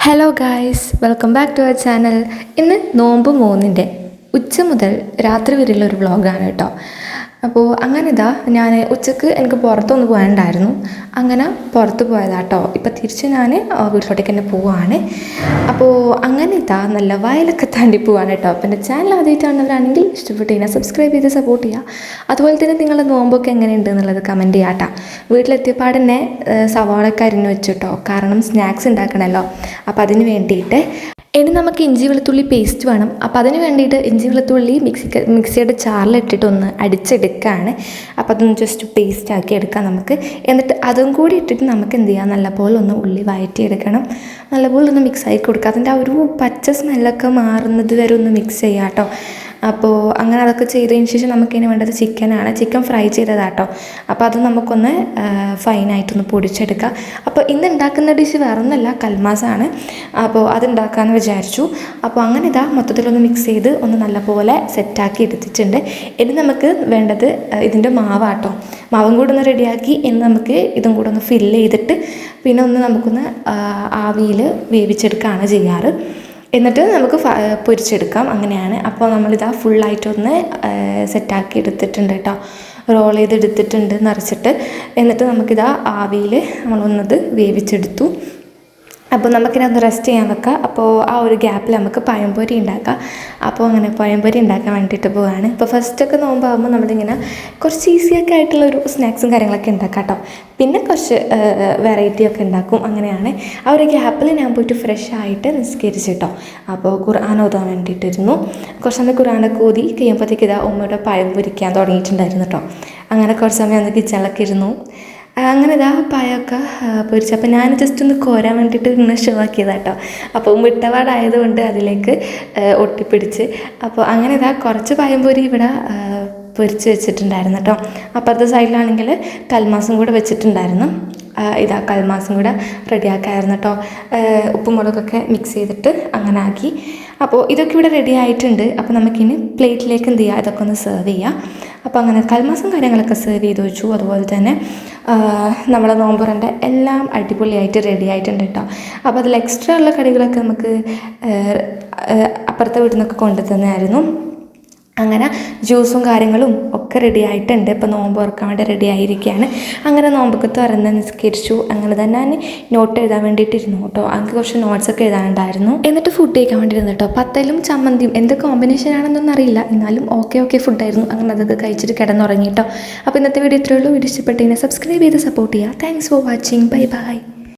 Hello guys, welcome back to our channel. ഇന്ന് നോമ്പ് 3-ൻ്റെ ഉച്ച മുതൽ രാത്രി വരെയുള്ള ഒരു വ്ളോഗാണ് കേട്ടോ. അപ്പോൾ അങ്ങനെ ഞാൻ ഉച്ചക്ക് എനിക്ക് പുറത്തൊന്ന് പോകാനുണ്ടായിരുന്നു. അങ്ങനെ പുറത്ത് പോയതാട്ടോ. ഇപ്പം തിരിച്ച് ഞാൻ വീട്ടിലോട്ടേക്ക് തന്നെ പോവാണ്. അപ്പോൾ അങ്ങനെ നല്ല വയലൊക്കെ താണ്ടി പോവാണ് കേട്ടോ. അപ്പം എൻ്റെ ചാനൽ ആദ്യമായിട്ടാണവരാണെങ്കിൽ ഇഷ്ടപ്പെട്ട് കഴിഞ്ഞാൽ സബ്സ്ക്രൈബ് ചെയ്ത് സപ്പോർട്ട് ചെയ്യുക. അതുപോലെ തന്നെ നിങ്ങളുടെ നോമ്പൊക്കെ എങ്ങനെയുണ്ട് എന്നുള്ളത് കമൻറ്റ് ചെയ്യാം കേട്ടോ. വീട്ടിലെത്തിയപ്പാടന്നെ സവാളൊക്കെ അരിഞ്ഞ് വെച്ചിട്ടോ, കാരണം സ്നാക്സ് ഉണ്ടാക്കണമല്ലോ. അപ്പോൾ അതിന് വേണ്ടിയിട്ട് ഇനി നമുക്ക് ഇഞ്ചി വെളുത്തുള്ളി പേസ്റ്റ് വേണം. അപ്പോൾ അതിന് വേണ്ടിയിട്ട് ഇഞ്ചി വെളുത്തുള്ളി മിക്സിയുടെ ജാറിലിട്ടിട്ട് ഒന്ന് അടിച്ചെടുക്കുകയാണ്. അപ്പോൾ അതൊന്ന് ജസ്റ്റ് പേസ്റ്റ് ആക്കി എടുക്കാം നമുക്ക്. എന്നിട്ട് അതും കൂടി ഇട്ടിട്ട് നമുക്ക് എന്ത് ചെയ്യാം, നല്ലപോലെ ഒന്ന് ഉള്ളി വഴറ്റിയെടുക്കണം. നല്ലപോലെ ഒന്ന് മിക്സ് ആക്കി കൊടുക്കുക. അതിൻ്റെ ആ ഒരു പച്ച സ്മെല്ലൊക്കെ മാറുന്നത് വരെ ഒന്ന് മിക്സ് ചെയ്യാം കേട്ടോ. അപ്പോൾ അങ്ങനെ അതൊക്കെ ചെയ്തതിന് ശേഷം നമുക്കിനി വേണ്ടത് ചിക്കനാണ്. ചിക്കൻ ഫ്രൈ ചെയ്തതാട്ടോ. അപ്പോൾ അത് നമുക്കൊന്ന് ഫൈനായിട്ടൊന്ന് പൊടിച്ചെടുക്കാം. അപ്പോൾ ഇന്ന് ഉണ്ടാക്കുന്ന ഡിഷ് വേറൊന്നുമല്ല, കൽമാസാണ്. അപ്പോൾ അതുണ്ടാക്കാമെന്ന് വിചാരിച്ചു. അപ്പോൾ അങ്ങനെ മൊത്തത്തിലൊന്ന് മിക്സ് ചെയ്ത് ഒന്ന് നല്ലപോലെ സെറ്റാക്കി എടുത്തിട്ടുണ്ട്. ഇനി നമുക്ക് വേണ്ടത് ഇതിൻ്റെ മാവാട്ടോ. മാവും കൂടെ ഒന്ന് റെഡിയാക്കി ഇനി നമുക്ക് ഇതും കൂടെ ഒന്ന് ഫില്ല് ചെയ്തിട്ട് പിന്നെ ഒന്ന് നമുക്കൊന്ന് ആവിയിൽ വേവിച്ചെടുക്കുകയാണ് ചെയ്യാറ്. എന്നിട്ട് നമുക്ക് പൊരിച്ചെടുക്കാം. അങ്ങനെയാണ്. അപ്പോൾ നമ്മളിതാ ഫുള്ളായിട്ടൊന്ന് സെറ്റാക്കി എടുത്തിട്ടുണ്ട് കേട്ടോ. റോൾ ചെയ്തെടുത്തിട്ടുണ്ട് നിറച്ചിട്ട്. എന്നിട്ട് നമുക്കിതാ ആവിയിൽ നമ്മളൊന്നത് വേവിച്ചെടുത്തു. അപ്പോൾ നമുക്കിനൊന്ന് റെസ്റ്റ് ചെയ്യാൻ വെക്കാം. അപ്പോൾ ആ ഒരു ഗ്യാപ്പിൽ നമുക്ക് പഴംപൊരി ഉണ്ടാക്കാം. അപ്പോൾ അങ്ങനെ പഴംപൊരി ഉണ്ടാക്കാൻ വേണ്ടിയിട്ട് പോവുകയാണ്. ഇപ്പോൾ ഫസ്റ്റൊക്കെ നോമ്പാകുമ്പോൾ നമ്മളിങ്ങനെ കുറച്ച് ഈസിയൊക്കെ ആയിട്ടുള്ളൊരു സ്നാക്സും കാര്യങ്ങളൊക്കെ ഉണ്ടാക്കാം കേട്ടോ. പിന്നെ കുറച്ച് വെറൈറ്റി ഒക്കെ ഉണ്ടാക്കും. അങ്ങനെയാണ്. ആ ഒരു ഗ്യാപ്പിൽ ഞാൻ പോയിട്ട് ഫ്രഷ് ആയിട്ട് നിസ്കരിച്ചിട്ടോ. അപ്പോൾ ഖുർആൻ ഓതാൻ വേണ്ടിയിട്ടിരുന്നു. കുറച്ച് സമയം ഖുർആനൊക്കെ ഓതി കഴിയുമ്പോഴത്തേക്ക് ഉമ്മയുടെ പഴം പൊരിക്കാൻ തുടങ്ങിയിട്ടുണ്ടായിരുന്നു കേട്ടോ. അങ്ങനെ കുറച്ച് സമയം ഒന്ന് കിച്ചണിലൊക്കെ ഇരുന്നു. അങ്ങനെ പഴമൊക്കെ പൊരിച്ചു. അപ്പോൾ ഞാൻ ജസ്റ്റ് ഒന്ന് കോരാൻ വേണ്ടിയിട്ട് ഇങ്ങനെ ഷോ ആക്കിയതാട്ടോ. അപ്പോൾ മുട്ടവാടായതുകൊണ്ട് അതിലേക്ക് ഒട്ടിപ്പിടിച്ച്. അപ്പോൾ അങ്ങനെ കുറച്ച് പഴംപൊരി ഇവിടെ പൊരിച്ച് വെച്ചിട്ടുണ്ടായിരുന്നു കേട്ടോ. അപ്പുറത്തെ സൈഡിലാണെങ്കിൽ കൽമാസും കൂടെ വെച്ചിട്ടുണ്ടായിരുന്നു. കൽമാസും കൂടെ റെഡിയാക്കായിരുന്നു കേട്ടോ. ഉപ്പും മുളകൊക്കെ മിക്സ് ചെയ്തിട്ട് അങ്ങനെ ആക്കി. അപ്പോൾ ഇതൊക്കെ ഇവിടെ റെഡി ആയിട്ടുണ്ട്. അപ്പോൾ നമുക്കിനി പ്ലേറ്റിലേക്ക് എന്ത് ചെയ്യുക, ഇതൊക്കെ ഒന്ന് സെർവ് ചെയ്യാം. അപ്പോൾ അങ്ങനെ കൽമാസും കാര്യങ്ങളൊക്കെ സെർവ് ചെയ്ത് വെച്ചു. അതുപോലെ തന്നെ നമ്മളെ നോമ്പുറൻ്റെ എല്ലാം അടിപൊളിയായിട്ട് റെഡി ആയിട്ടുണ്ട് കേട്ടോ. അപ്പോൾ അതിൽ എക്സ്ട്രാ ഉള്ള കടികളൊക്കെ നമുക്ക് അപ്പുറത്തെ വീട്ടിൽ നിന്നൊക്കെ കൊണ്ടുതന്നായിരുന്നു. അങ്ങനെ ജ്യൂസും കാര്യങ്ങളും ഒക്കെ റെഡി ആയിട്ടുണ്ട്. ഇപ്പോൾ നോമ്പ് തുറക്കാൻ വേണ്ടി റെഡി ആയിരിക്കുകയാണ്. അങ്ങനെ നോമ്പൊക്കെ തുറന്ന് നിസ്കരിച്ചു. അങ്ങനെ തന്നെ ഞാൻ നോട്ട് എഴുതാൻ വേണ്ടിയിട്ടിരുന്നു കേട്ടോ. എനിക്ക് കുറച്ച് നോട്ട്സൊക്കെ എഴുതാനുണ്ടായിരുന്നു. എന്നിട്ട് ഫുഡ് കഴിക്കാൻ വേണ്ടിയിരുന്നു കേട്ടോ. പത്തലും ചമ്മന്തിയും എന്ത് കോമ്പിനേഷൻ ആണെന്നൊന്നും അറിയില്ല, എന്നാലും ഓക്കെ ഫുഡായിരുന്നു. അങ്ങനെ അതൊക്കെ കഴിച്ചിട്ട് കിടന്നുറങ്ങി കേട്ടോ. അപ്പോൾ ഇന്നത്തെ വീഡിയോ ഇത്രയേ ഉള്ളൂ. വീഡിയോ ഇഷ്ടപ്പെട്ടതിനെ സബ്സ്ക്രൈബ് ചെയ്ത് സപ്പോർട്ട് ചെയ്യുക. Thanks for watching. ബൈ.